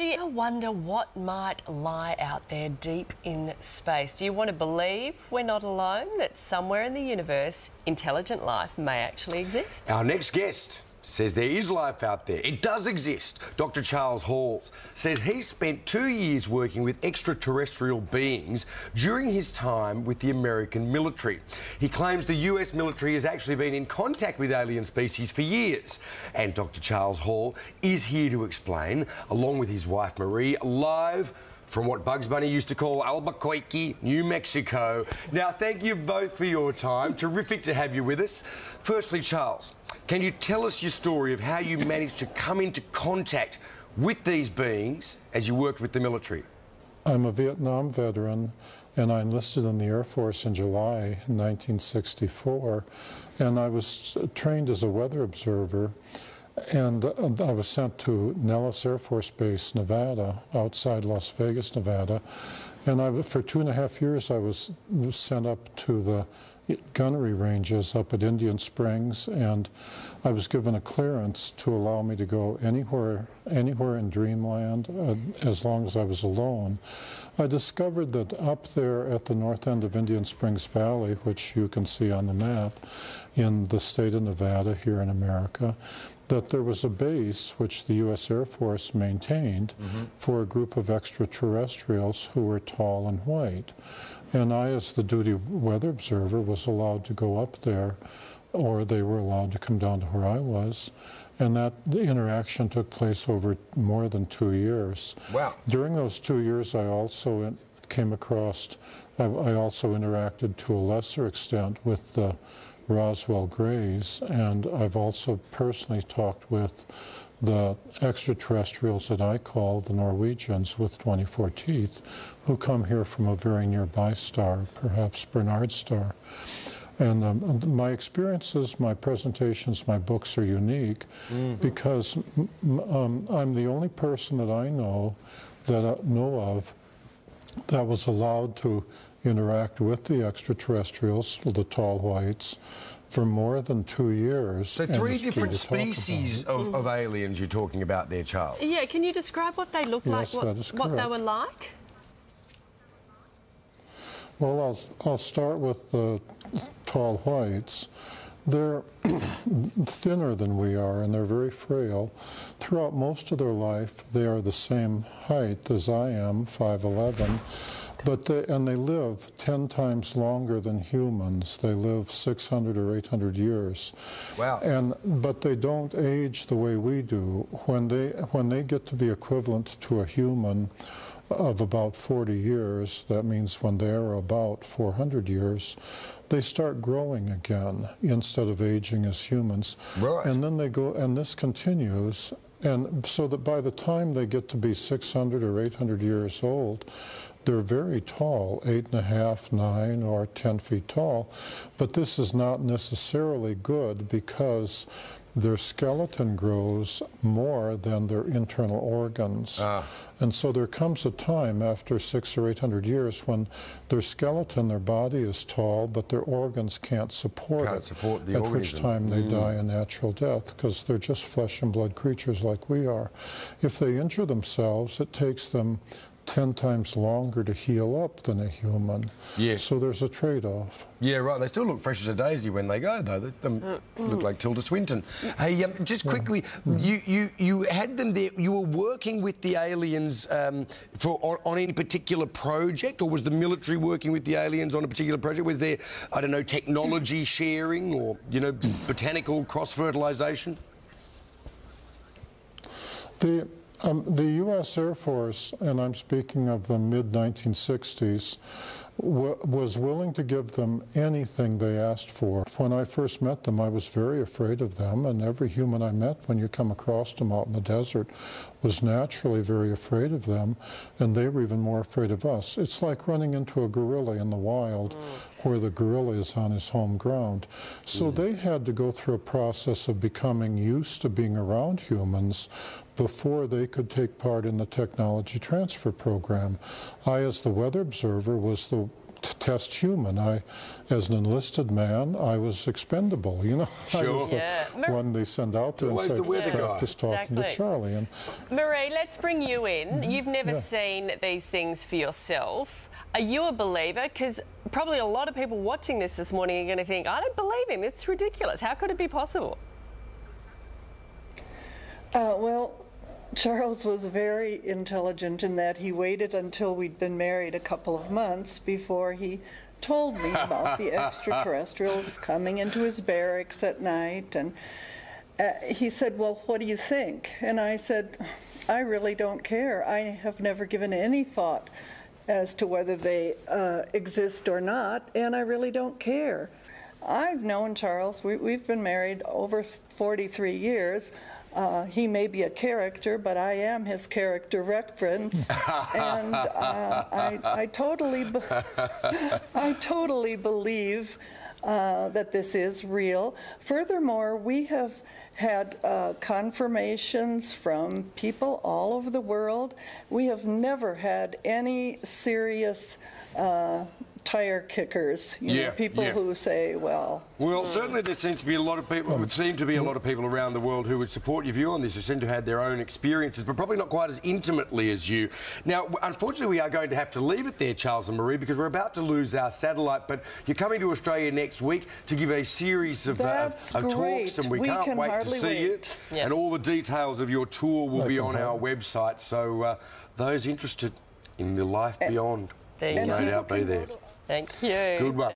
Do you ever wonder what might lie out there deep in space? Do you want to believe we're not alone, that somewhere in the universe, intelligent life may actually exist? Our next guest says there is life out there. It does exist. Dr. Charles Hallt says he spent 2 years working with extraterrestrial beings during his time with the American military. He claims the US military has actually been in contact with alien species for years. And Dr. Charles Hallt is here to explain, along with his wife Marie, live from what Bugs Bunny used to call Albuquerque, New Mexico. Now, thank you both for your time. Terrific to have you with us. Firstly, Charles, can you tell us your story of how you managed to come into contact with these beings as you worked with the military? I'm a Vietnam veteran, and I enlisted in the Air Force in July 1964, and I was trained as a weather observer. And I was sent to Nellis Air Force Base, Nevada, outside Las Vegas, Nevada. And for 2.5 years, I was sent up to the gunnery ranges up at Indian Springs, and I was given a clearance to allow me to go anywhere in Dreamland as long as I was alone. I discovered that up there at the north end of Indian Springs Valley, which you can see on the map in the state of Nevada here in America, that there was a base which the U.S. Air Force maintained for a group of extraterrestrials who were tall and white. And I, as the duty weather observer, was allowed to go up there, or they were allowed to come down to where I was. And the interaction took place over more than 2 years. Wow. During those 2 years, I also came across, I also interacted to a lesser extent with the Roswell Greys, and I've also personally talked with the extraterrestrials that I call the Norwegians with 24 teeth, who come here from a very nearby star, perhaps Bernard star. And my experiences, my presentations, my books are unique because I'm the only person that I know of that was allowed to interact with the extraterrestrials, the tall whites, for more than 2 years. So 3 different species of aliens you're talking about there, Charles. Yeah, can you describe what they look like, that is what they correct. were like? Well, I'll start with the tall whites. They're thinner than we are, and they're very frail. Throughout most of their life, they are the same height as I am, 5'11", but they live 10 times longer than humans. They live 600 or 800 years. Wow. But they don't age the way we do. When they get to be equivalent to a human of about 40 years, that means when they're about 400 years, they start growing again instead of aging as humans. Right. And then they go, and this continues, and so that by the time they get to be 600 or 800 years old, they're very tall, 8.5, 9, or 10 feet tall. But this is not necessarily good because their skeleton grows more than their internal organs. And so there comes a time after 600 or 800 years when their skeleton, their body is tall, but their organs can't support it. At which time they die a natural death, because they're just flesh and blood creatures like we are. If they injure themselves, it takes them 10 times longer to heal up than a human. Yeah. So there's a trade-off. Yeah, right. They still look fresh as a daisy when they go, though. They look like Tilda Swinton. Hey, just quickly, you had them there. You were working with the aliens on any particular project, or was the military working with the aliens on a particular project? Was there, I don't know, technology sharing or, you know, botanical cross-fertilisation? The U.S. Air Force, and I'm speaking of the mid-1960s, was willing to give them anything they asked for. When I first met them, I was very afraid of them, and every human I met when you come across them out in the desert was naturally very afraid of them, and they were even more afraid of us. It's like running into a gorilla in the wild where the gorilla is on his home ground. So they had to go through a process of becoming used to being around humans before they could take part in the technology transfer program. I, as the weather observer, was the test human. As an enlisted man, I was expendable, you know. Sure. I was the one they send out there and say, practice talking to Charlie. And Marie, let's bring you in. You've never seen these things for yourself. Are you a believer? Because probably a lot of people watching this morning are going to think, I don't believe him. It's ridiculous. How could it be possible? Well, Charles was very intelligent in that he waited until we'd been married a couple of months before he told me about the extraterrestrials coming into his barracks at night. And he said, well, what do you think? And I said, I really don't care. I have never given any thought as to whether they exist or not, and I really don't care. I've known Charles. We've been married over 43 years. He may be a character, but I am his character reference, and I totally believe that this is real. Furthermore, we have had confirmations from people all over the world. We have never had any serious tire kickers, you know, people who say, well... Well, certainly there seems to be a lot of people, around the world who would support your view on this, who seem to have had their own experiences, but probably not quite as intimately as you. Now, unfortunately, we are going to have to leave it there, Charles and Marie, because we're about to lose our satellite, but you're coming to Australia next week to give a series of talks, and we can't wait to see it. Yep. And all the details of your tour will be on our website, so those interested in the life beyond will no doubt be there. Thank you. Good one.